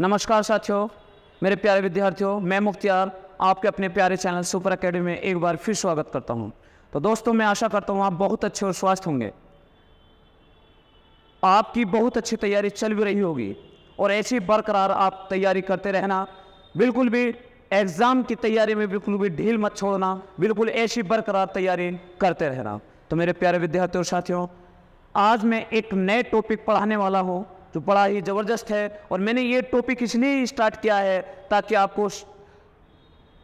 नमस्कार साथियों, मेरे प्यारे विद्यार्थियों, मैं मुख्तियार आपके अपने प्यारे चैनल सुपर एकेडमी में एक बार फिर स्वागत करता हूं। तो दोस्तों, मैं आशा करता हूं आप बहुत अच्छे और स्वस्थ होंगे। आपकी बहुत अच्छी तैयारी चल भी रही होगी और ऐसी बरकरार आप तैयारी करते रहना। बिल्कुल भी एग्ज़ाम की तैयारी में बिल्कुल भी ढील मत छोड़ना, बिल्कुल ऐसी बरकरार तैयारी करते रहना। तो मेरे प्यारे विद्यार्थियों और साथियों, आज मैं एक नए टॉपिक पढ़ाने वाला हूँ जो बड़ा ही ज़बरदस्त है। और मैंने ये टॉपिक इसलिए स्टार्ट किया है ताकि आपको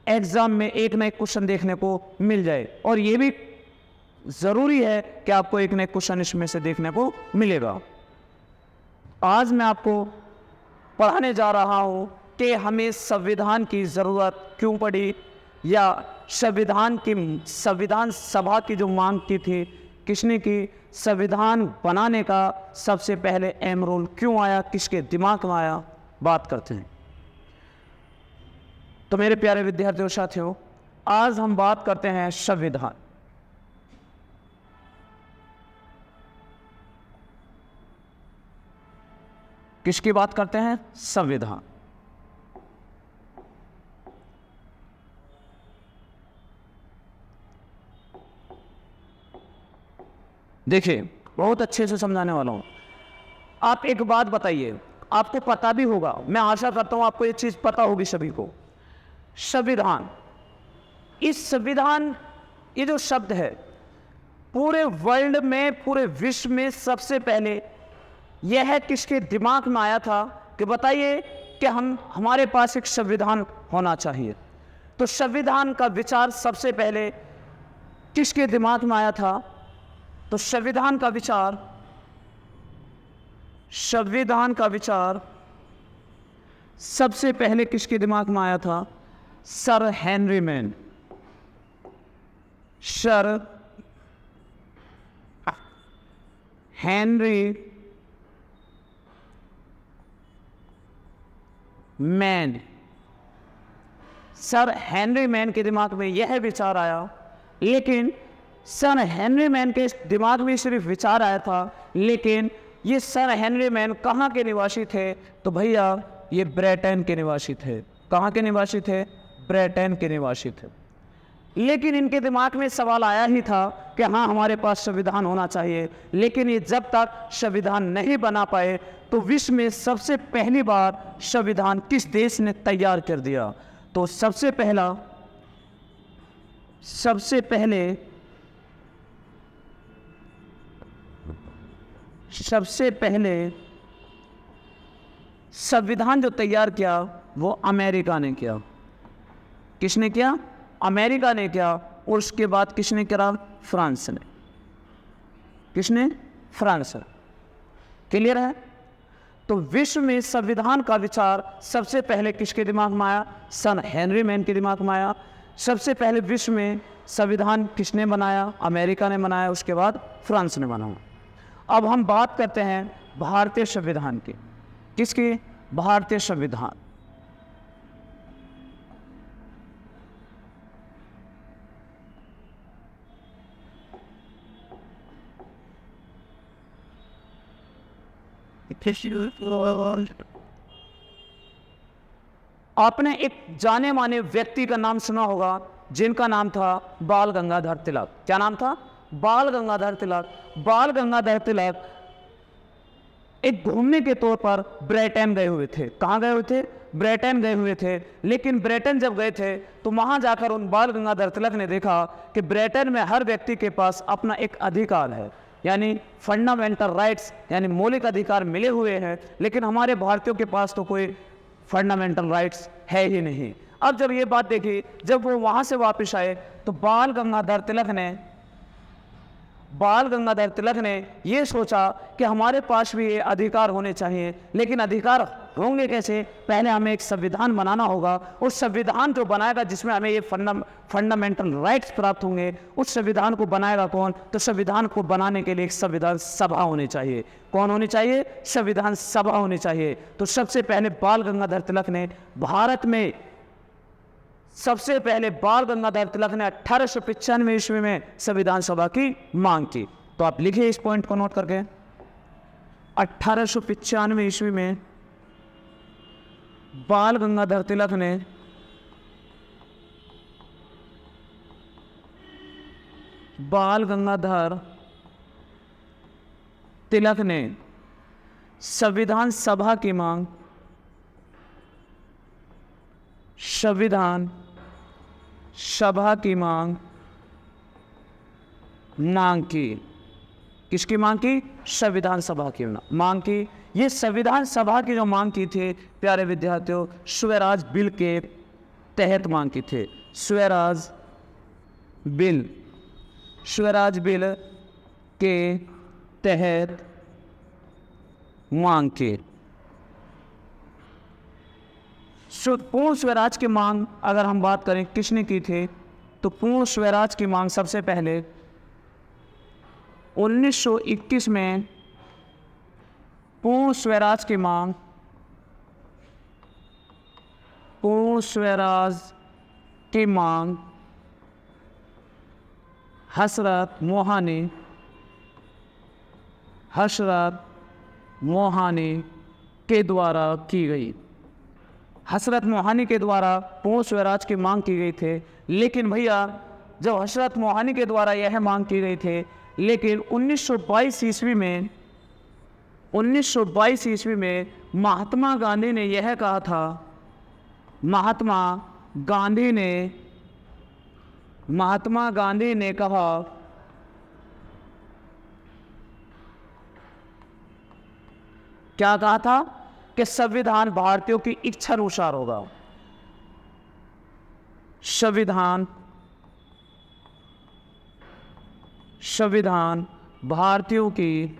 एग्ज़ाम में एक ना एक क्वेश्चन देखने को मिल जाए, और ये भी ज़रूरी है कि आपको एक ना एक क्वेश्चन इसमें से देखने को मिलेगा। आज मैं आपको पढ़ाने जा रहा हूँ कि हमें संविधान की ज़रूरत क्यों पड़ी, या संविधान सभा की जो मांग की थी किसने की, संविधान बनाने का सबसे पहले अहम रोल क्यों आया, किसके दिमाग में आया, बात करते हैं। तो मेरे प्यारे विद्यार्थियों साथियों, आज हम बात करते हैं संविधान। किसकी बात करते हैं? संविधान। देखिए, बहुत अच्छे से समझाने वाला हूं। आप एक बात बताइए, आपको पता भी होगा, मैं आशा करता हूं आपको ये चीज पता होगी सभी को। संविधान, इस संविधान, ये जो शब्द है पूरे वर्ल्ड में, पूरे विश्व में सबसे पहले यह किसके दिमाग में आया था कि बताइए कि हमारे पास एक संविधान होना चाहिए। तो संविधान का विचार सबसे पहले किसके दिमाग में आया था? तो संविधान का विचार सबसे पहले किसके दिमाग में आया था? Sir Henry man. Sir Henry man. Sir Henry man के दिमाग में यह विचार आया, लेकिन सर हेनरी मैन के दिमाग में सिर्फ विचार आया था, लेकिन ये सर हेनरी मैन कहाँ के निवासी थे? तो भैया ये ब्रिटेन के निवासी थे। कहाँ के निवासी थे? ब्रिटेन के निवासी थे। लेकिन इनके दिमाग में सवाल आया ही था कि हाँ, हमारे पास संविधान होना चाहिए, लेकिन ये जब तक संविधान नहीं बना पाए तो विश्व में सबसे पहली बार संविधान किस देश ने तैयार कर दिया? तो सबसे पहले संविधान जो तैयार किया वो अमेरिका ने किया। किसने किया? अमेरिका ने किया। और उसके बाद किसने करा? फ्रांस ने। किसने? फ्रांस। क्लियर है? तो विश्व में संविधान का विचार सबसे पहले किसके दिमाग में आया? सर हेनरी मैन के दिमाग में आया। सबसे पहले विश्व में संविधान किसने बनाया? अमेरिका ने बनाया। उसके बाद फ्रांस ने बनाया। अब हम बात करते हैं भारतीय संविधान की। किसकी? भारतीय संविधान। आपने एक जाने माने व्यक्ति का नाम सुना होगा जिनका नाम था बाल गंगाधर तिलक। क्या नाम था? बाल गंगाधर तिलक। बाल गंगाधर तिलक एक घूमने के तौर पर ब्रिटेन गए हुए थे। कहाँ गए हुए थे? ब्रिटेन गए हुए थे। लेकिन ब्रिटेन जब गए थे तो वहाँ जाकर उन बाल गंगाधर तिलक ने देखा कि ब्रिटेन में हर व्यक्ति के पास अपना एक अधिकार है, यानी फंडामेंटल राइट्स, यानी मौलिक अधिकार मिले हुए हैं, लेकिन हमारे भारतीयों के पास तो कोई फंडामेंटल राइट्स है ही नहीं। अब जब ये बात देखी, जब वो वहाँ से वापस आए तो बाल गंगाधर तिलक ने ये सोचा कि हमारे पास भी ये अधिकार होने चाहिए, लेकिन अधिकार होंगे कैसे? पहले हमें एक संविधान बनाना होगा। उस संविधान जो बनाएगा जिसमें हमें ये फंडामेंटल राइट्स प्राप्त होंगे, उस संविधान को बनाएगा कौन? तो संविधान को बनाने के लिए एक संविधान सभा होनी चाहिए। कौन होनी चाहिए? संविधान सभा होनी चाहिए। तो सबसे पहले बाल गंगाधर तिलक ने भारत में सबसे पहले बाल गंगाधर तिलक ने 1895 ईस्वी में संविधान सभा की मांग की। तो आप लिखिए इस पॉइंट को नोट करके, 1895 ईस्वी में बाल गंगाधर तिलक ने बाल गंगाधर तिलक ने संविधान सभा की मांग संविधान सभा की मांग की। किसकी मांग की? संविधान सभा की मांग की। ये संविधान सभा की जो मांग की थी प्यारे विद्यार्थियों, स्वराज बिल के तहत मांग की थी। स्वराज बिल के तहत मांग की। पूर्ण स्वराज की मांग अगर हम बात करें किसने की थी, तो पूर्ण स्वराज की मांग सबसे पहले 1921 में पूर्ण स्वराज की मांग हसरत मोहानी के द्वारा की गई। हसरत मोहानी के द्वारा पूर्ण स्वराज की मांग की गई थी। लेकिन भैया जब हसरत मोहानी के द्वारा यह मांग की गई थी, लेकिन 1922 ईस्वी में महात्मा गांधी ने यह कहा था, महात्मा गांधी ने कहा क्या कहा था कि संविधान भारतीयों की इच्छा अनुसार होगा। संविधान भारतीयों की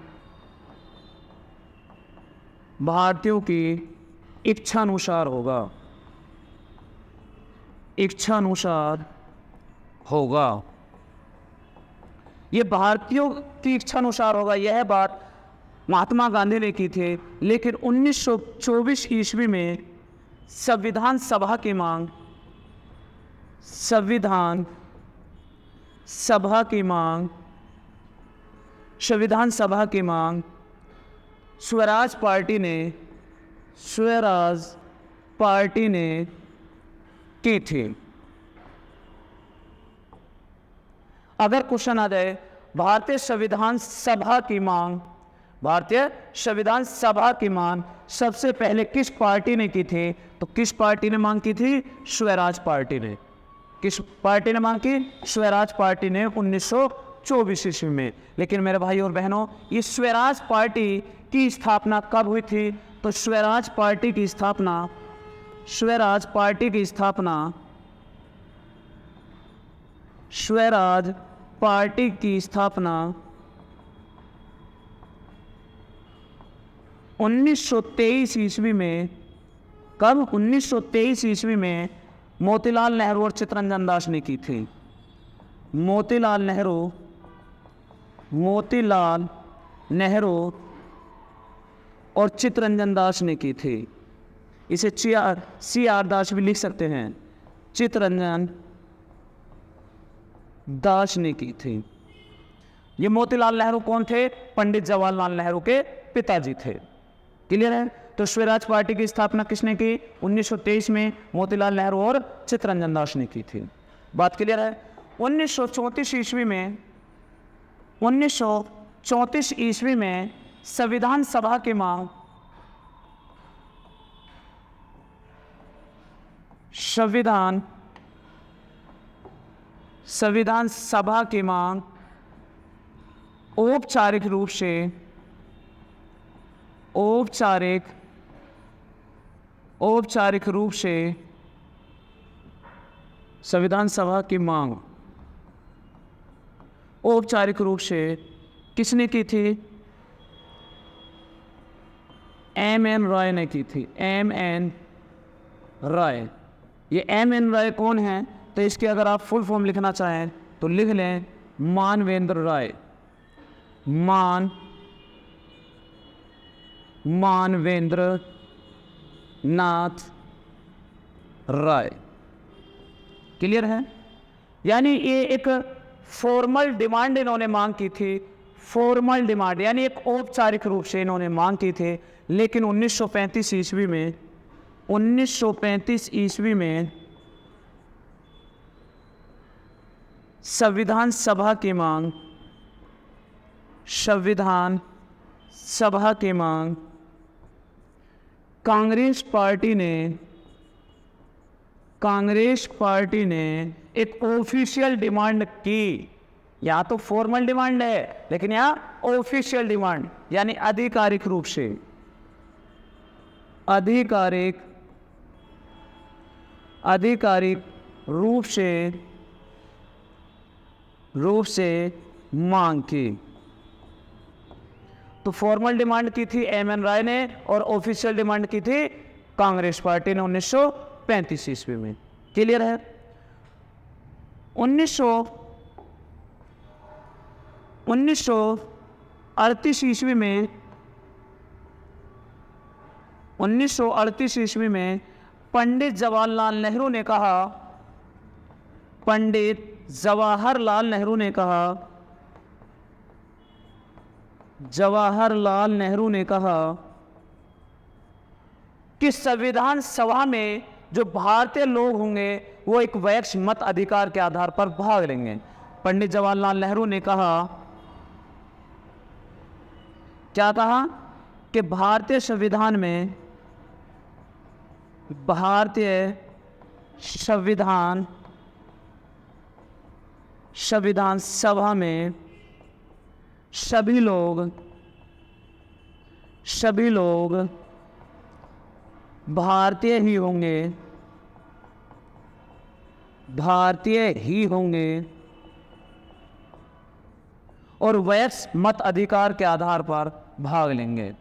इच्छा अनुसार होगा। ये भारतीयों की इच्छा अनुसार होगा, यह बात महात्मा गांधी ने की थी। लेकिन 1924 ईस्वी में संविधान सभा की मांग स्वराज पार्टी ने की थी। अगर क्वेश्चन आ जाए भारतीय संविधान सभा की मांग सबसे पहले किस पार्टी ने की थी, तो किस पार्टी ने मांग की थी? स्वराज पार्टी ने। किस पार्टी ने मांग की? स्वराज पार्टी ने 1924 ईस्वी में। लेकिन मेरे भाई और बहनों, ये स्वराज पार्टी की स्थापना कब हुई थी? तो स्वराज पार्टी की स्थापना 1923 ईस्वी में। कब? 1923 ईस्वी में मोतीलाल नेहरू और चित्तरंजन दास ने की थी। मोतीलाल नेहरू और चित्तरंजन दास ने की थी। इसे CR दास भी लिख सकते हैं। चित्तरंजन दास ने की थी। ये मोतीलाल नेहरू कौन थे? पंडित जवाहरलाल नेहरू के पिताजी थे। क्लियर है? तो स्वराज पार्टी की स्थापना किसने की? 1923 में मोतीलाल नेहरू और चित्तरंजन दास ने की थी। बात क्लियर है? 1934 ईस्वी में संविधान सभा की मांग औपचारिक रूप से संविधान सभा की मांग औपचारिक रूप से किसने की थी? M.N. रॉय ने की थी। M.N. रॉय। ये M.N. रॉय कौन है? तो इसके अगर आप फुल फॉर्म लिखना चाहें तो लिख लें मानवेंद्र राय। मानवेंद्र नाथ राय। क्लियर है? यानी ये एक फॉर्मल डिमांड इन्होंने मांग की थी। फॉर्मल डिमांड यानी एक औपचारिक रूप से इन्होंने मांग की थी। लेकिन 1935 ईस्वी में 1935 ईस्वी में संविधान सभा की मांग कांग्रेस पार्टी ने एक ऑफिशियल डिमांड की। या तो फॉर्मल डिमांड है, लेकिन यहाँ ऑफिशियल डिमांड यानी आधिकारिक रूप से मांग की। तो फॉर्मल डिमांड की थी एम.एन. राय ने और ऑफिशियल डिमांड की थी कांग्रेस पार्टी ने 1935 ईस्वी में। क्लियर है? 1938 ईस्वी में पंडित जवाहरलाल नेहरू ने कहा कि संविधान सभा में जो भारतीय लोग होंगे वो एक वैयक्तिक मत अधिकार के आधार पर भाग लेंगे। पंडित जवाहरलाल नेहरू ने कहा, क्या कहा कि भारतीय संविधान सभा में सभी लोग भारतीय ही होंगे और वैयक्तिक मत अधिकार के आधार पर भाग लेंगे।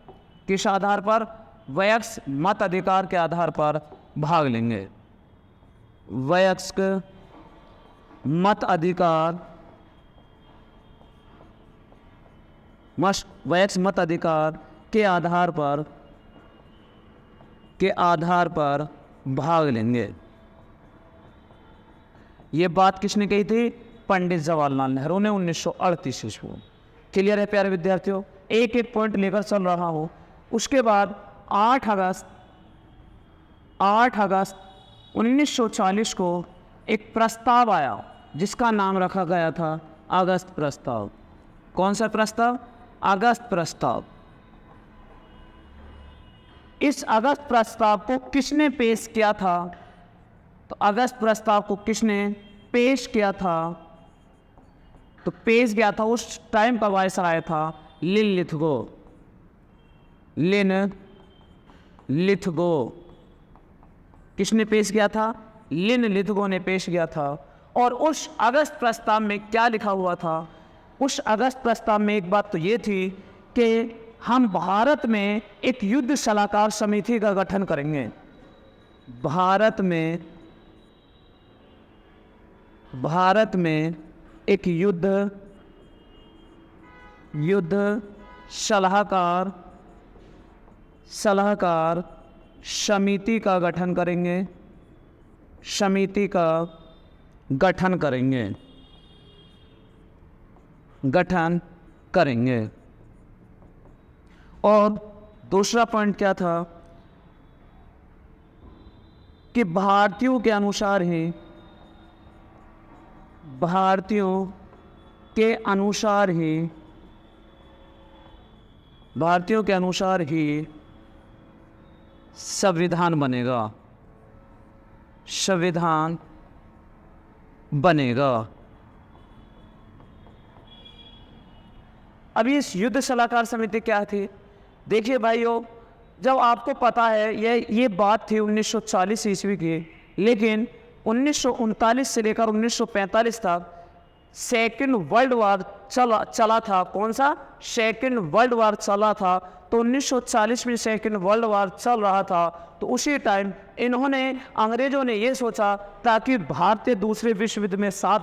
किस आधार पर? वैयक्तिक मत अधिकार के आधार पर भाग लेंगे। वैयक्तिक मत अधिकार के आधार पर भाग लेंगे। ये बात किसने कही थी? पंडित जवाहरलाल नेहरू ने 1938 ईस्वी में। क्लियर है प्यारे विद्यार्थियों? एक एक पॉइंट लेकर चल रहा हूं। उसके बाद 8 अगस्त 1940 को एक प्रस्ताव आया जिसका नाम रखा गया था अगस्त प्रस्ताव। कौन सा प्रस्ताव? अगस्त प्रस्ताव। इस अगस्त प्रस्ताव को किसने पेश किया था? तो अगस्त प्रस्ताव को किसने पेश किया था? तो पेश किया था, उस टाइम का वायसराय था लिन लिथगो। किसने पेश किया था? लिन लिथगो ने पेश किया था। और उस अगस्त प्रस्ताव में क्या लिखा हुआ था? उस अगस्त प्रस्ताव में एक बात तो ये थी कि हम भारत में एक युद्ध सलाहकार समिति का गठन करेंगे। भारत में एक युद्ध सलाहकार समिति का गठन करेंगे। और दूसरा पॉइंट क्या था कि भारतीयों के अनुसार ही संविधान बनेगा। अभी इस युद्ध सलाहकार समिति क्या थी? देखिए भाइयों, जब आपको पता है ये बात थी 1940 ईस्वी की, लेकिन 1939 से लेकर 1945 तक सेकेंड वर्ल्ड वार चला था। कौन सा? सेकेंड वर्ल्ड वार चला था। तो 1940 में सेकेंड वर्ल्ड वार चल रहा था, तो उसी टाइम अंग्रेजों ने ये सोचा ताकि भारतीय दूसरे विश्व युद्ध में साथ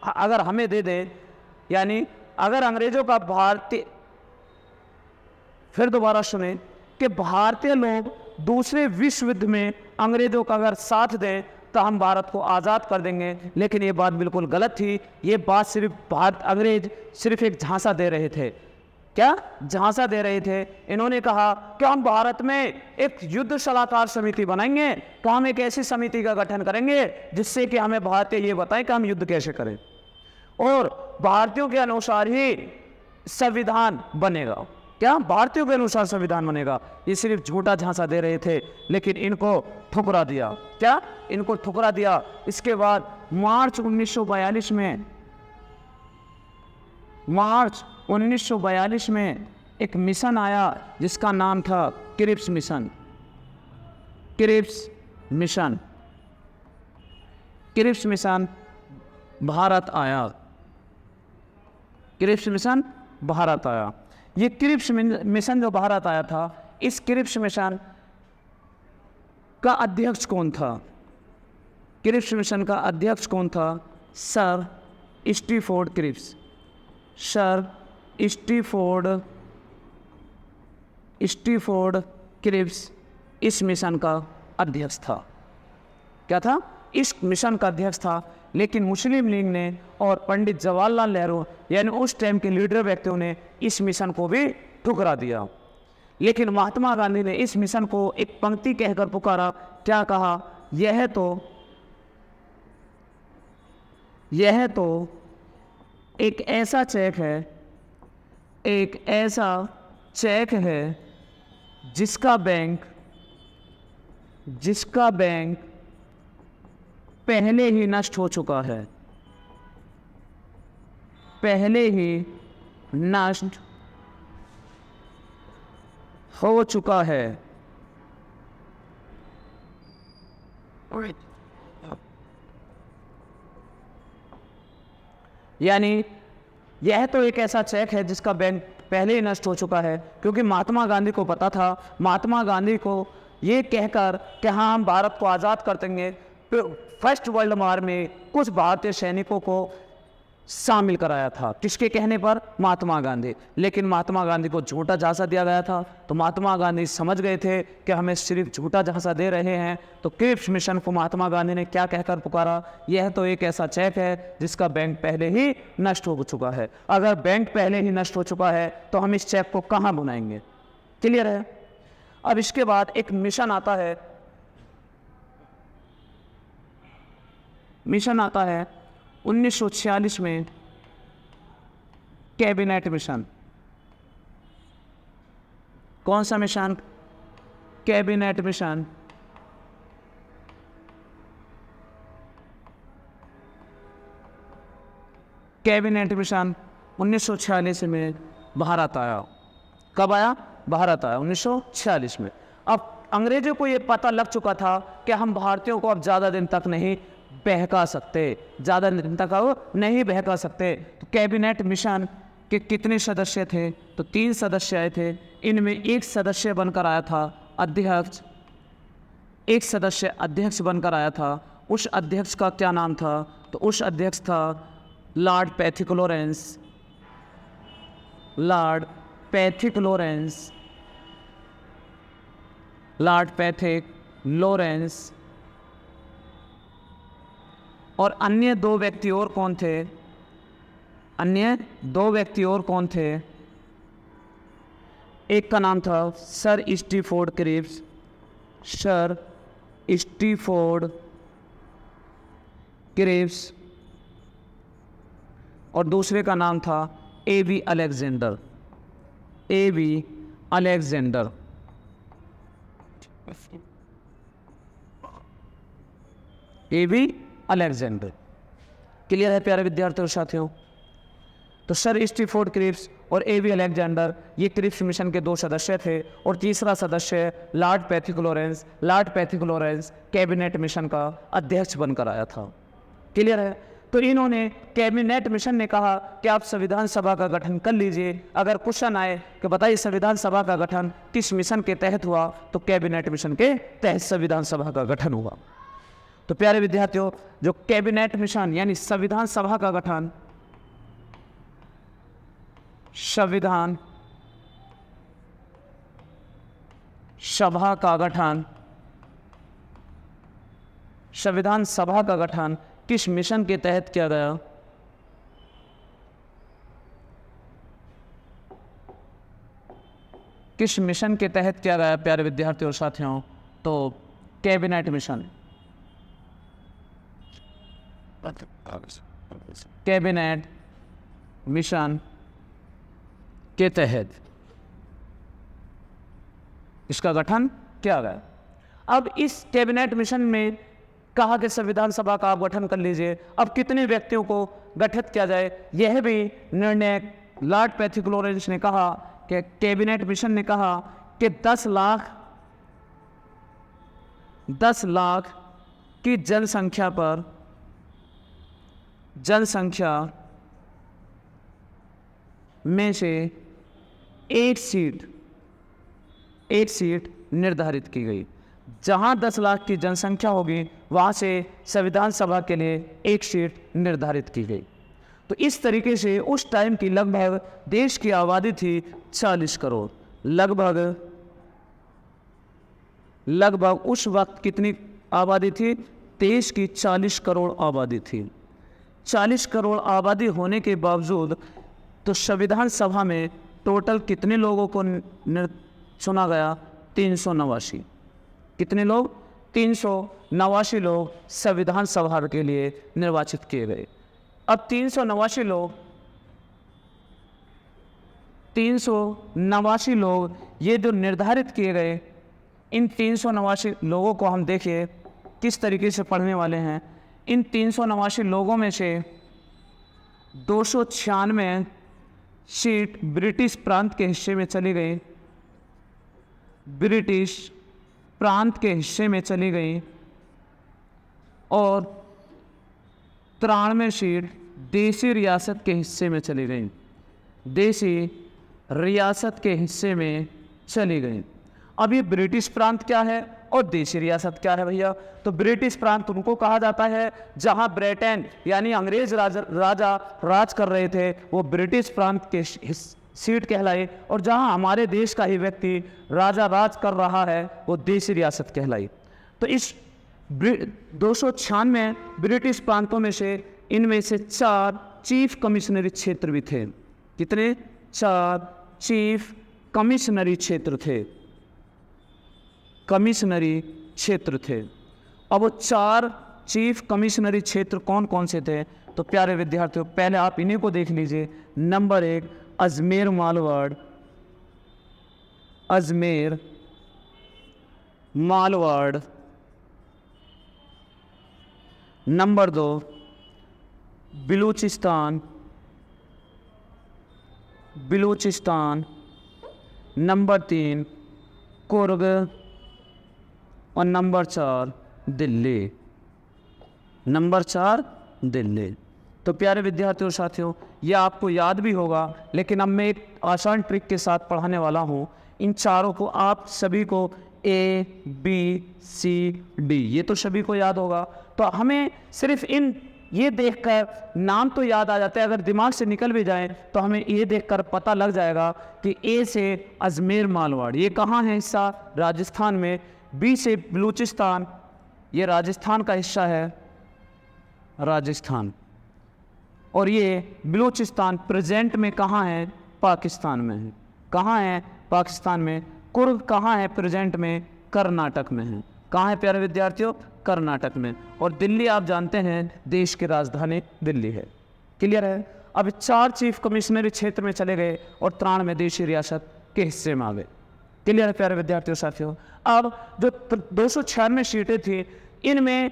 अगर हमें दे दे, यानी अगर अंग्रेजों का फिर दोबारा सुने कि भारतीय लोग दूसरे विश्व युद्ध में अंग्रेजों का अगर साथ दें तो हम भारत को आज़ाद कर देंगे। लेकिन ये बात बिल्कुल गलत थी। ये बात अंग्रेज सिर्फ एक झांसा दे रहे थे। क्या झांसा दे रहे थे। इन्होंने कहा कि हम भारत में एक युद्ध सलाहकार समिति बनाएंगे, तो हम एक ऐसी समिति का गठन करेंगे जिससे कि हमें भारतीय ये बताएं कि हम युद्ध कैसे करें, और भारतीयों के अनुसार ही संविधान बनेगा। क्या भारतीयों के अनुसार संविधान बनेगा। ये सिर्फ झूठा झांसा दे रहे थे, लेकिन इनको ठुकरा दिया। क्या इनको ठुकरा दिया। इसके बाद मार्च 1942 में एक मिशन आया जिसका नाम था Cripps mission. Cripps mission Bharat आया। ये क्रिप्स मिशन जो भारत आया था, इस क्रिप्स मिशन का अध्यक्ष कौन था? क्रिप्स मिशन का अध्यक्ष कौन था? Sir Stafford Cripps. Sir Stafford Cripps इस मिशन का अध्यक्ष था। क्या था? इस मिशन का अध्यक्ष था। लेकिन मुस्लिम लीग ने और पंडित जवाहरलाल नेहरू यानी उस टाइम के लीडर व्यक्तियों ने इस मिशन को भी ठुकरा दिया। लेकिन महात्मा गांधी ने इस मिशन को एक पंक्ति कहकर पुकारा। क्या कहा? यह तो एक ऐसा चेक है जिसका बैंक पहले ही नष्ट हो चुका है। यानी यह तो एक ऐसा चेक है जिसका बैंक पहले ही नष्ट हो चुका है, क्योंकि महात्मा गांधी को पता था। महात्मा गांधी को ये कहकर कि हाँ हम भारत को आज़ाद कर देंगे, फर्स्ट वर्ल्ड वॉर में कुछ भारतीय सैनिकों को शामिल कराया था। किसके कहने पर? महात्मा गांधी। लेकिन महात्मा गांधी को झूठा झांसा दिया गया था, तो महात्मा गांधी समझ गए थे कि हमें सिर्फ झूठा झांसा दे रहे हैं। तो क्रिप्स मिशन को महात्मा गांधी ने क्या कहकर पुकारा? यह तो एक ऐसा चेक है जिसका बैंक पहले ही नष्ट हो चुका है। अगर बैंक पहले ही नष्ट हो चुका है तो हम इस चेक को कहाँ बुनाएंगे? क्लियर है। अब इसके बाद एक मिशन आता है 1946 में, कैबिनेट मिशन। कौन सा mission? Cabinet mission. Cabinet mission 1946 में भारत आया। कब आया? भारत आया 1946 में। अब अंग्रेजों को ये पता लग चुका था कि हम भारतीयों को अब ज़्यादा दिन तक नहीं बहका सकते। तो कैबिनेट मिशन के कितने सदस्य थे? तो 3 सदस्य आए थे। इनमें एक सदस्य बनकर आया था अध्यक्ष। एक सदस्य अध्यक्ष बनकर आया था। उस अध्यक्ष का क्या नाम था? तो उस अध्यक्ष था लॉर्ड पैथिक लॉरेंस। और अन्य 2 व्यक्ति और कौन थे? एक का नाम था सर स्टीफोर्ड क्रिप्स और दूसरे का नाम था ए.वी. अलेक्जेंडर। अलेक्जेंडर। क्लियर है प्यारे विद्यार्थियों और साथियों? तो सर स्टीफोर्ड क्रिप्स और ए.वी. अलेक्जेंडर ये क्रिप्स मिशन के 2 सदस्य थे, और तीसरा सदस्य Lord Pethick Lawrence cabinet mission का अध्यक्ष बनकर आया था। क्लियर है। तो इन्होंने कैबिनेट मिशन ने कहा कि आप संविधान सभा का गठन कर लीजिए। अगर क्वेश्चन आए कि बताइए संविधान सभा का गठन किस मिशन के तहत हुआ, तो कैबिनेट मिशन के तहत संविधान सभा का गठन हुआ। तो प्यारे विद्यार्थियों, जो कैबिनेट मिशन यानी संविधान सभा का गठन, संविधान सभा का गठन किस मिशन के तहत किया गया? किस मिशन के तहत किया गया प्यारे विद्यार्थियों और साथियों? तो कैबिनेट मिशन, कैबिनेट मिशन के तहत इसका गठन किया गया। अब इस कैबिनेट मिशन में कहा कि संविधान सभा का आप गठन कर लीजिए। अब कितने व्यक्तियों को गठित किया जाए, यह भी निर्णय लॉर्ड पैथिक लॉरेंस ने कहा कि कैबिनेट मिशन ने कहा कि 10 लाख की जनसंख्या में से एक सीट निर्धारित की गई। जहां 10 लाख की जनसंख्या होगी वहां से संविधान सभा के लिए एक सीट निर्धारित की गई। तो इस तरीके से उस टाइम की लगभग देश की आबादी थी 40 करोड़। लगभग उस वक्त कितनी आबादी थी? देश की 40 करोड़ आबादी थी। 40 करोड़ आबादी होने के बावजूद तो संविधान सभा में टोटल कितने लोगों को चुना गया? 389। कितने लोग? 389 लोग संविधान सभा के लिए निर्वाचित किए गए। अब 389 लोग ये जो निर्धारित किए गए, इन 389 लोगों को हम देखिए किस तरीके से पढ़ने वाले हैं। इन 389 लोगों में से 296 सीट ब्रिटिश प्रांत के हिस्से में चली गई, ब्रिटिश प्रांत के हिस्से में चली गई, और 93 सीट देसी रियासत के हिस्से में चली गई, देसी रियासत के हिस्से में चली गई। अब ये ब्रिटिश प्रांत क्या है और देशी रियासत क्या है भैया? तो ब्रिटिश प्रांत उनको कहा जाता है जहां ब्रिटेन यानी अंग्रेज राजा राज कर रहे थे, वो ब्रिटिश प्रांत के सीट कहलाई, और जहां हमारे देश का ही व्यक्ति राजा राज कर रहा है वो देशी रियासत कहलाई। तो इस 296 ब्रिटिश प्रांतों में से इनमें से 4 चीफ कमिश्नरी क्षेत्र भी थे। कितने? 4 चीफ कमिश्नरी क्षेत्र थे, कमिश्नरी क्षेत्र थे। अब वो 4 चीफ कमिश्नरी क्षेत्र कौन कौन से थे? तो प्यारे विद्यार्थियों पहले आप इन्हीं को देख लीजिए। Number 1 Ajmer Merwara, Ajmer Merwara. Number 2 Baluchistan, Baluchistan. Number 3 Coorg, और नंबर 4 दिल्ली, नंबर 4 दिल्ली। तो प्यारे विद्यार्थियों साथियों ये आपको याद भी होगा, लेकिन अब मैं एक आसान ट्रिक के साथ पढ़ाने वाला हूँ। इन चारों को आप सभी को A, B, C, D ये तो सभी को याद होगा। तो हमें सिर्फ ये देखकर नाम तो याद आ जाता है, अगर दिमाग से निकल भी जाए तो हमें ये देखकर पता लग जाएगा कि A से अजमेर मालवाड़, ये कहाँ है हिस्सा? राजस्थान में। B से बलूचिस्तान, ये राजस्थान का हिस्सा है, राजस्थान। और ये बलूचिस्तान प्रेजेंट में कहाँ है? पाकिस्तान में है। कहाँ है? पाकिस्तान में। कुर्ग कहाँ है? प्रेजेंट में कर्नाटक में है। कहाँ है प्यारे विद्यार्थियों? कर्नाटक में। और दिल्ली आप जानते हैं देश की राजधानी दिल्ली है। क्लियर है? अब 4 चीफ कमिश्नरी क्षेत्र में चले गए और 93 देशी रियासत के हिस्से में आ गए। क्लियर है प्यारे विद्यार्थियों साथियों? अब जो 296 सीटें थी इनमें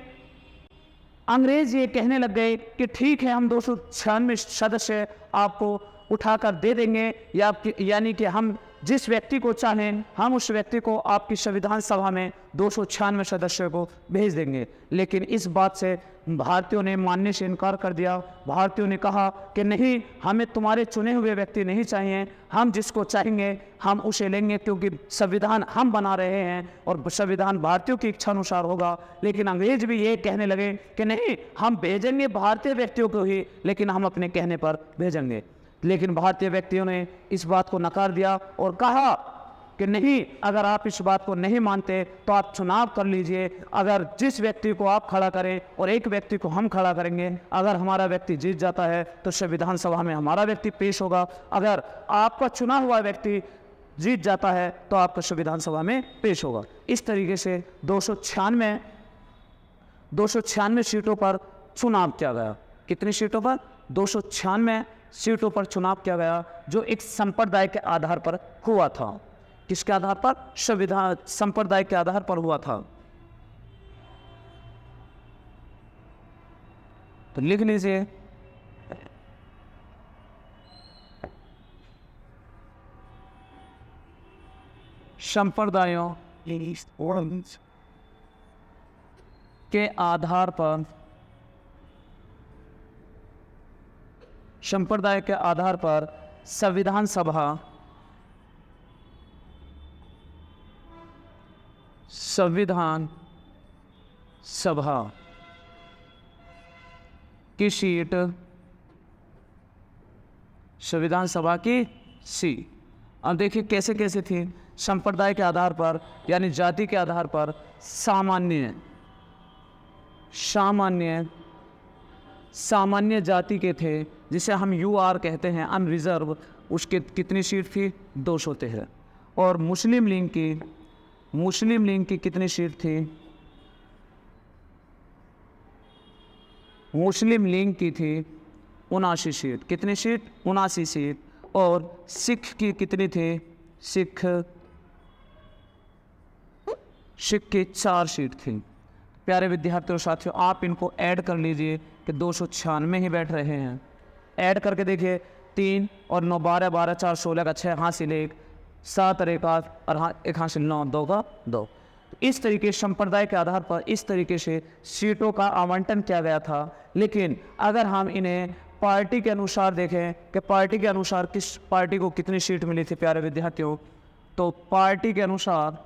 अंग्रेज ये कहने लग गए कि ठीक है हम 296 सदस्य आपको उठाकर दे देंगे, यानी कि हम जिस व्यक्ति को चाहें हम उस व्यक्ति को आपकी संविधान सभा में 296 सदस्यों को भेज देंगे। लेकिन इस बात से भारतीयों ने मानने से इनकार कर दिया। भारतीयों ने कहा कि नहीं, हमें तुम्हारे चुने हुए व्यक्ति नहीं चाहिए, हम जिसको चाहेंगे हम उसे लेंगे, क्योंकि संविधान हम बना रहे हैं और संविधान भारतीयों की इच्छा अनुसार होगा। लेकिन अंग्रेज भी ये कहने लगे कि नहीं, हम भेजेंगे भारतीय व्यक्तियों को ही, लेकिन हम अपने कहने पर भेजेंगे। लेकिन भारतीय व्यक्तियों ने इस बात को नकार दिया और कहा कि नहीं, अगर आप इस बात को नहीं मानते तो आप चुनाव कर लीजिए। अगर जिस व्यक्ति को आप खड़ा करें और एक व्यक्ति को हम खड़ा करेंगे, अगर हमारा व्यक्ति जीत जाता है तो संविधान सभा में हमारा व्यक्ति पेश होगा, अगर आपका चुना हुआ व्यक्ति जीत जाता है तो आपका संविधान सभा में पेश होगा। इस तरीके से 296 सीटों पर चुनाव किया गया। कितनी सीटों पर? 296 सीटों पर चुनाव किया गया, जो एक संप्रदाय के आधार पर हुआ था। किसके आधार पर? संविधान संप्रदाय के आधार पर हुआ था। तो लिख लीजिए, संप्रदायों के आधार पर, संप्रदाय के आधार पर संविधान सभा की सीट, संविधान सभा की सीट। अब देखिए कैसे कैसे थी। संप्रदाय के आधार पर यानी जाति के आधार पर सामान्य जाति के थे, जिसे हम UR कहते हैं, अनरिजर्व, उसके कितनी सीट थी? 213। और मुस्लिम लीग की कितनी सीट थी? मुस्लिम लीग की थी 79 सीट। कितनी सीट? 79 सीट। और सिख की कितनी थी? सिख की 4 सीट थी। प्यारे विद्यार्थियों साथियों, आप इनको ऐड कर लीजिए कि 296 ही बैठ रहे हैं। ऐड करके देखिए, 3 और 9 12 12 4 16 का 6 हासिल 1 7 और 1 8 और 1 हासिल 9 2 का 2। इस तरीके संप्रदाय के आधार पर इस तरीके से सीटों का आवंटन किया गया था। लेकिन अगर हम इन्हें पार्टी के अनुसार देखें कि पार्टी के अनुसार किस पार्टी को कितनी सीट मिली थी प्यारे विद्यार्थियों, तो पार्टी के अनुसार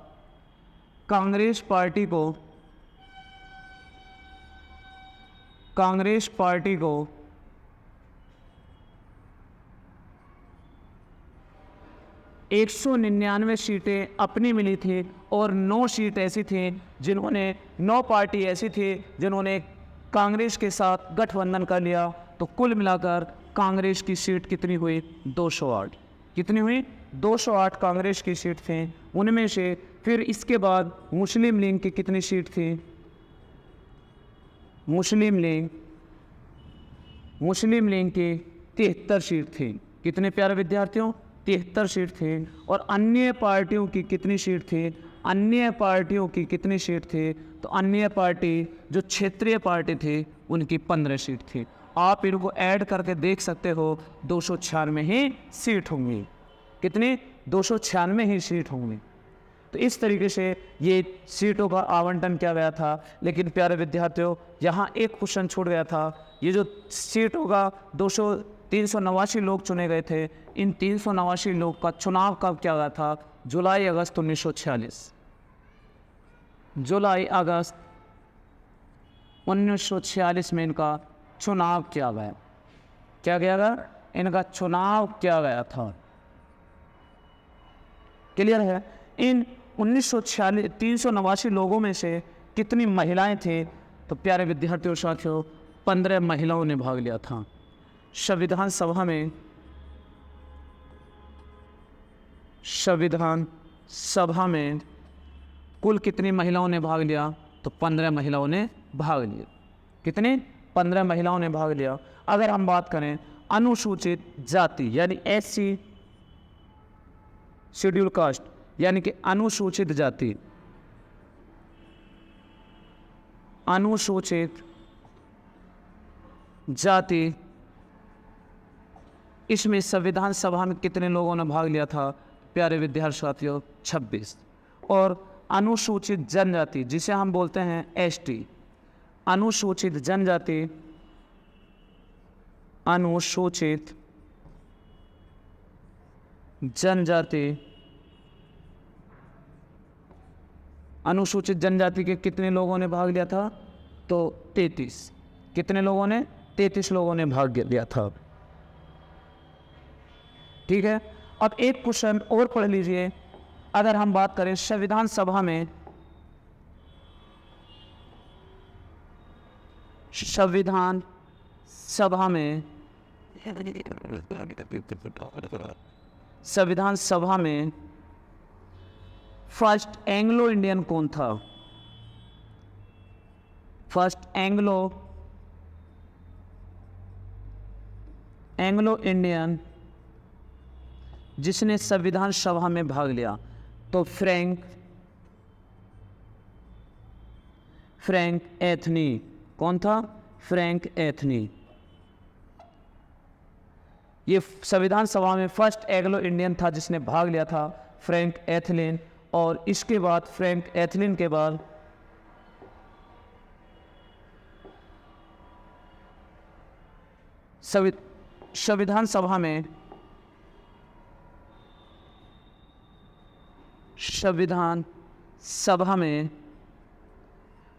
कांग्रेस पार्टी को 199 सीटें अपनी मिली थी और 9 सीट ऐसी थी जिन्होंने 9 पार्टी ऐसी थी जिन्होंने कांग्रेस के साथ गठबंधन कर लिया। तो कुल मिलाकर कांग्रेस की सीट कितनी हुई? 208। कितनी हुई? 208 कांग्रेस की सीट थी। उनमें से फिर इसके बाद मुस्लिम लीग की कितनी सीट थी? मुस्लिम लीग की 73 सीट थी। कितने प्यारे विद्यार्थियों? 73 सीट थी। और अन्य पार्टियों की कितनी सीट थी? अन्य पार्टियों की कितनी सीट थी? तो अन्य पार्टी जो क्षेत्रीय पार्टी थी उनकी 15 सीट थी। आप इनको ऐड करके देख सकते हो, 296 ही सीट होंगी। कितनी? 296 ही सीट होंगी। तो इस तरीके से ये सीटों का आवंटन किया गया था। लेकिन प्यारे विद्यार्थियों, यहाँ एक क्वेश्चन छूट गया था। ये जो सीटों का 389 लोग चुने गए थे, इन 389 लोग का चुनाव कब किया गया था? जुलाई अगस्त 1946। जुलाई अगस्त 1946 में इनका चुनाव किया गया। क्या किया गया? इनका चुनाव किया गया था। क्लियर है? इन 389 लोगों में से कितनी महिलाएं थी? तो प्यारे विद्यार्थियों साथियों, 15 महिलाओं ने भाग लिया था। संविधान सभा में कुल कितनी महिलाओं ने भाग लिया? तो 15 महिलाओं ने भाग लिया। कितने? 15 महिलाओं ने भाग लिया। अगर हम बात करें अनुसूचित जाति यानी SC शेड्यूल कास्ट यानी कि अनुसूचित जाति, इसमें संविधान सभा में कितने लोगों ने भाग लिया था प्यारे विद्यार्थी साथियों? 26। और अनुसूचित जनजाति जिसे हम बोलते हैं ST, अनुसूचित जनजाति, अनुसूचित जनजाति के कितने लोगों ने भाग लिया था? तो 33। कितने लोगों ने? 33 लोगों ने भाग लिया था। ठीक है। अब एक क्वेश्चन और पढ़ लीजिए। अगर हम बात करें संविधान सभा में फर्स्ट एंग्लो इंडियन कौन था? फर्स्ट एंग्लो इंडियन जिसने संविधान सभा में भाग लिया, तो फ्रैंक एथनी। कौन था? Frank Anthony. ये संविधान सभा में फर्स्ट एंग्लो इंडियन था जिसने भाग लिया था, फ्रैंक एथलिन। और इसके बाद फ्रैंक एथलिन के बाद संविधान सभा में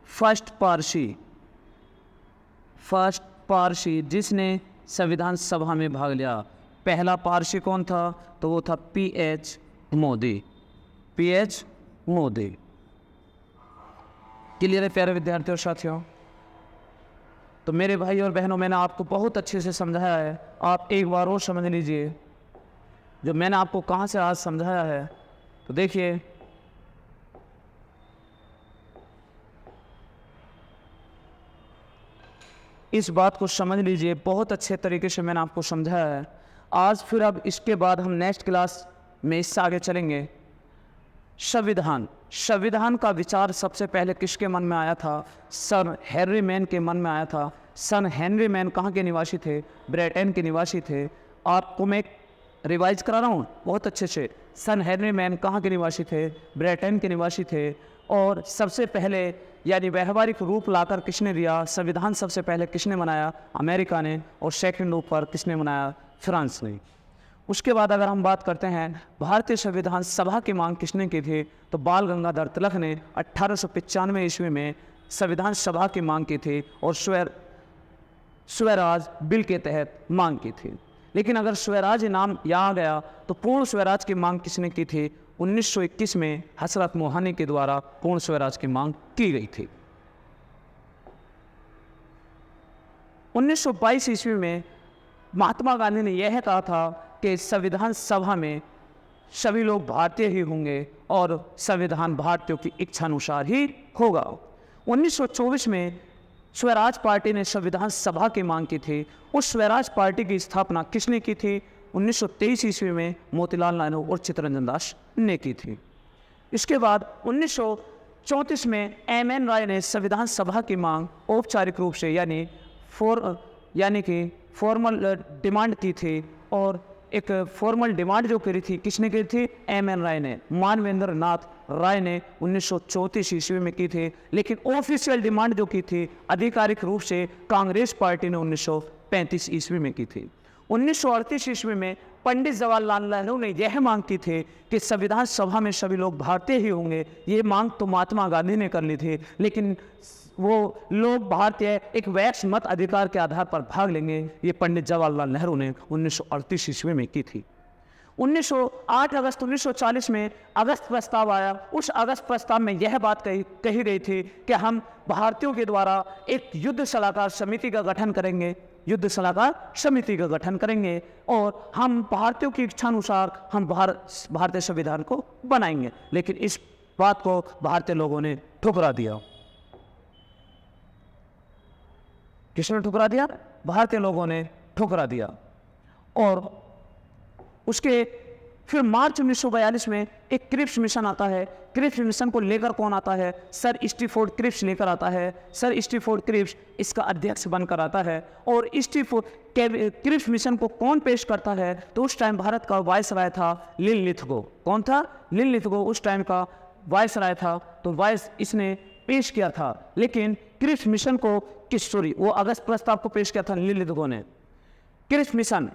फर्स्ट पारसी जिसने संविधान सभा में भाग लिया, पहला पारसी कौन था? तो वो था पीएच मोदी। क्लियर है प्यारे विद्यार्थियों और साथियों? तो मेरे भाई और बहनों, मैंने आपको बहुत अच्छे से समझाया है, आप एक बार और समझ लीजिए जो मैंने आपको कहाँ से आज समझाया है। तो देखिए, इस बात को समझ लीजिए, बहुत अच्छे तरीके से मैंने आपको समझाया है आज। फिर अब इसके बाद हम नेक्स्ट क्लास में इससे आगे चलेंगे। संविधान का विचार सबसे पहले किसके मन में आया था? सर हेनरी मैन के मन में आया था। सर हेनरी मैन कहाँ के निवासी थे? ब्रिटेन के निवासी थे। आपको मैं रिवाइज करा रहा हूँ बहुत अच्छे से। सर हेनरी मैन कहाँ के निवासी थे? ब्रिटेन के निवासी थे। और सबसे पहले यानी व्यवहारिक रूप लाकर किसने दिया? संविधान सबसे पहले किसने बनाया? अमेरिका ने। और सेकंड रूप पर किसने बनाया? फ्रांस ने। उसके बाद अगर हम बात करते हैं भारतीय संविधान सभा की मांग किसने की थी, तो बाल गंगाधर तिलक ने 1895 ईस्वी में संविधान सभा की मांग की थी और स्वराज बिल के तहत मांग की थी। लेकिन अगर स्वराज नाम यहाँ आ गया तो पूर्ण स्वराज की मांग किसने की थी? 1921 में हजरत मोहानी के द्वारा पूर्ण स्वराज की मांग की गई थी। 1922 ईस्वी में महात्मा गांधी ने यह कहा था कि संविधान सभा में सभी लोग भारतीय ही होंगे और संविधान भारतीयों की इच्छानुसार ही होगा। 1924 में स्वराज पार्टी ने संविधान सभा की मांग की थी। उस स्वराज पार्टी की स्थापना किसने की थी? 1923 ईस्वी में मोतीलाल नेहरू और चित्तरंजन दास ने की थी। इसके बाद 1934 में एम.एन. राय ने संविधान सभा की मांग औपचारिक रूप से यानी कि फॉर्मल डिमांड की थी। और एक फॉर्मल डिमांड जो करी थी किसने की थी? एम.एन. राय ने, मानवेंद्र नाथ राय ने 1934 ईस्वी में की थी। लेकिन ऑफिशियल डिमांड जो की थी आधिकारिक रूप से कांग्रेस पार्टी ने 1935 ईस्वी में की थी। 1938 ईस्वी में पंडित जवाहरलाल नेहरू ने यह मांग की थी कि संविधान सभा में सभी लोग भारतीय ही होंगे। ये मांग तो महात्मा गांधी ने कर ली थी, लेकिन वो लोग भारतीय एक वैश्य मत अधिकार के आधार पर भाग लेंगे, ये पंडित जवाहरलाल नेहरू ने 1938 ईस्वी में की थी। 8 अगस्त 1940 में अगस्त प्रस्ताव आया। उस अगस्त प्रस्ताव में यह बात कही गई थी कि हम भारतीयों के द्वारा एक युद्ध सलाहकार समिति का गठन करेंगे और हम भारतीयों की इच्छानुसार हम भारतीय संविधान को बनाएंगे। लेकिन इस बात को भारतीय लोगों ने ठुकरा दिया। किसने ठुकरा दिया? भारतीय लोगों ने ठुकरा दिया। और उसके फिर मार्च 1942 में एक क्रिप्स मिशन आता है। क्रिप्स मिशन को लेकर कौन आता है? सर स्टीफोर्ड क्रिप्स लेकर आता है। सर स्टीफोर्ड क्रिप्स इसका अध्यक्ष बनकर आता है। और क्रिप्स मिशन को कौन पेश करता है? तो उस टाइम भारत का वायसराय था लिनलिथगो। कौन था? लिनलिथगो उस टाइम का वायसराय था। तो इसने पेश किया था। लेकिन क्रिप्स मिशन को वो अगस्त प्रस्ताव को पेश किया था लिनलिथगो ने। क्रिप्स मिशन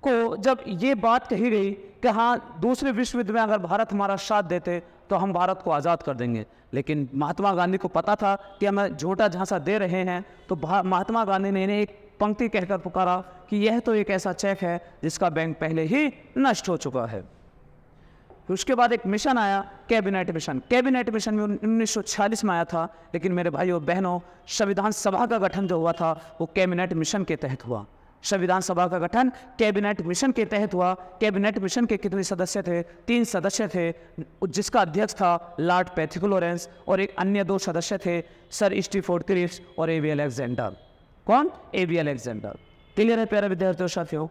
को जब ये बात कही गई कि हाँ दूसरे विश्व युद्ध में अगर भारत हमारा साथ देते तो हम भारत को आज़ाद कर देंगे, लेकिन महात्मा गांधी को पता था कि हमें झूठा झांसा दे रहे हैं, तो महात्मा गांधी ने इन्हें एक पंक्ति कहकर पुकारा कि यह तो एक ऐसा चेक है जिसका बैंक पहले ही नष्ट हो चुका है। फिर उसके बाद एक मिशन आया, कैबिनेट मिशन में 1946 में आया था। लेकिन मेरे भाइयों बहनों, संविधान सभा का गठन जो हुआ था वो कैबिनेट मिशन के तहत हुआ। संविधान सभा का गठन कैबिनेट मिशन के तहत हुआ। कैबिनेट मिशन के कितने सदस्य थे? 3 सदस्य थे, जिसका अध्यक्ष था लॉर्ड पैथिक लॉरेंस, और एक अन्य 2 सदस्य थे सर स्टीफोर्ड क्रिप्स और एबी अलेक्जेंडर। कौन? AB Alexander. क्लियर है प्यारे विद्यार्थियों साथियों?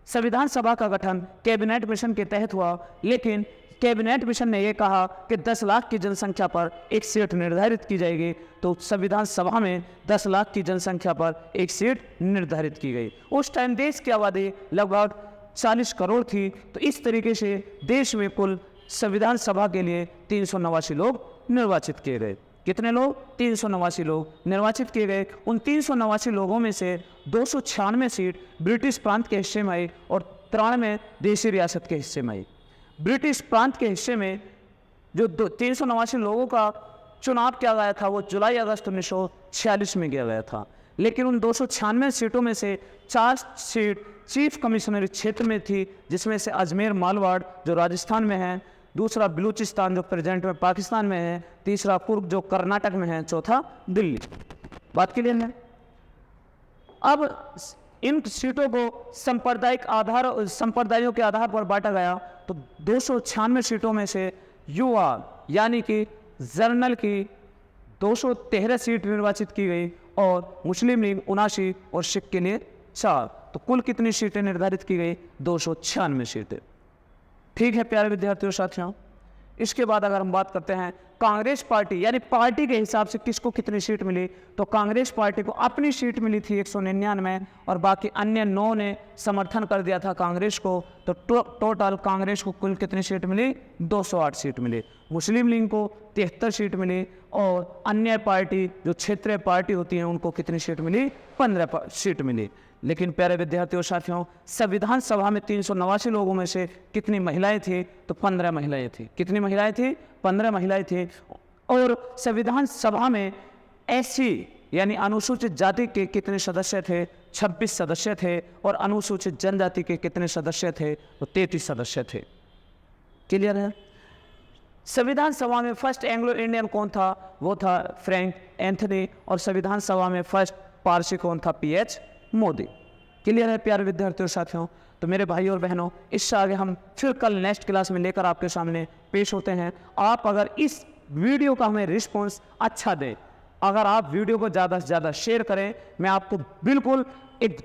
संविधान सभा का गठन कैबिनेट मिशन के तहत हुआ, लेकिन कैबिनेट मिशन ने यह कहा कि 10 लाख की जनसंख्या पर एक सीट निर्धारित की जाएगी। तो संविधान सभा में 10 लाख की जनसंख्या पर एक सीट निर्धारित की गई। उस टाइम देश की आबादी लगभग 40 करोड़ थी। तो इस तरीके से देश में कुल संविधान सभा के लिए 389 लोग निर्वाचित किए गए। कितने लोग? 389 लोग निर्वाचित किए गए। उन 389 लोगों में से 296 सीट ब्रिटिश प्रांत के हिस्से में आई और 93 देशी रियासत के हिस्से में आई। ब्रिटिश प्रांत के हिस्से में जो 389 लोगों का चुनाव किया गया था वो जुलाई अगस्त 1946 में किया गया था। लेकिन उन 296 सीटों में से 4 सीट चीफ कमिश्नरी क्षेत्र में थी, जिसमें से अजमेर मालवाड़ जो राजस्थान में है, दूसरा बलूचिस्तान जो प्रेजेंट में पाकिस्तान में है, तीसरा कुर्ग जो कर्नाटक में है, चौथा दिल्ली। बात क्लियर है? अब इन सीटों को संप्रदायों के आधार पर बांटा गया। तो 296 सीटों में से युवा यानी कि जर्नल की 213 सीट निर्वाचित की गई और मुस्लिम लीग 79 और सिख के लिए 4। तो कुल कितनी सीटें निर्धारित की गई? 296 सीटें। ठीक है प्यारे विद्यार्थियों साथियों, इसके बाद अगर हम बात करते हैं कांग्रेस पार्टी, यानी पार्टी के हिसाब से किसको कितनी सीट मिली, तो कांग्रेस पार्टी को अपनी सीट मिली थी 199 और बाकी अन्य 9 ने समर्थन कर दिया था कांग्रेस को। तो टोटल कांग्रेस को कुल कितनी सीट मिली? 208 सीट मिली। मुस्लिम लीग को 73 सीट मिली और अन्य पार्टी जो क्षेत्रीय पार्टी होती हैं उनको कितनी सीट मिली? 15 सीट मिली। लेकिन प्यारे विद्यार्थियों साथियों, संविधान सभा में 389 लोगों में से कितनी महिलाएं थी? तो 15 महिलाएं थी। कितनी महिलाएं थी? 15 महिलाएं थी। और संविधान सभा में एससी यानी अनुसूचित जाति के कितने सदस्य थे? 26 सदस्य थे। और अनुसूचित जनजाति के कितने सदस्य थे? तो 33 सदस्य थे। क्लियर है? संविधान सभा में फर्स्ट एंग्लो इंडियन कौन था? वो था फ्रैंक एंथनी। और संविधान सभा में फर्स्ट पारसी कौन था? PH मोदी। क्लियर है प्यारे विद्यार्थियों साथियों? तो मेरे भाई और बहनों, इससे आगे हम फिर कल नेक्स्ट क्लास में लेकर आपके सामने पेश होते हैं। आप अगर इस वीडियो का हमें रिस्पॉन्स अच्छा दें, अगर आप वीडियो को ज़्यादा से ज़्यादा शेयर करें, मैं आपको बिल्कुल एक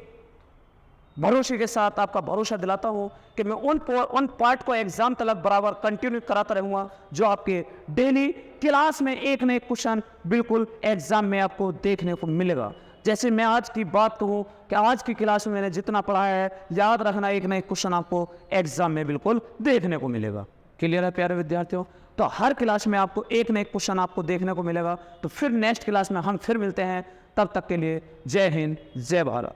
भरोसे के साथ आपका भरोसा दिलाता हूं कि मैं उन पार्ट को एग्जाम तक बराबर कंटिन्यू कराता रहूँगा जो आपके डेली क्लास में एक न एक क्वेश्चन बिल्कुल एग्जाम में आपको देखने को मिलेगा। जैसे मैं आज की बात कहूँ कि आज की क्लास में मैंने जितना पढ़ाया है, याद रखना एक न एक क्वेश्चन आपको एग्जाम में बिल्कुल देखने को मिलेगा। क्लियर है प्यारे विद्यार्थियों? तो हर क्लास में आपको एक न एक क्वेश्चन आपको देखने को मिलेगा। तो फिर नेक्स्ट क्लास में हम फिर मिलते हैं। तब तक के लिए जय हिंद, जय भारत।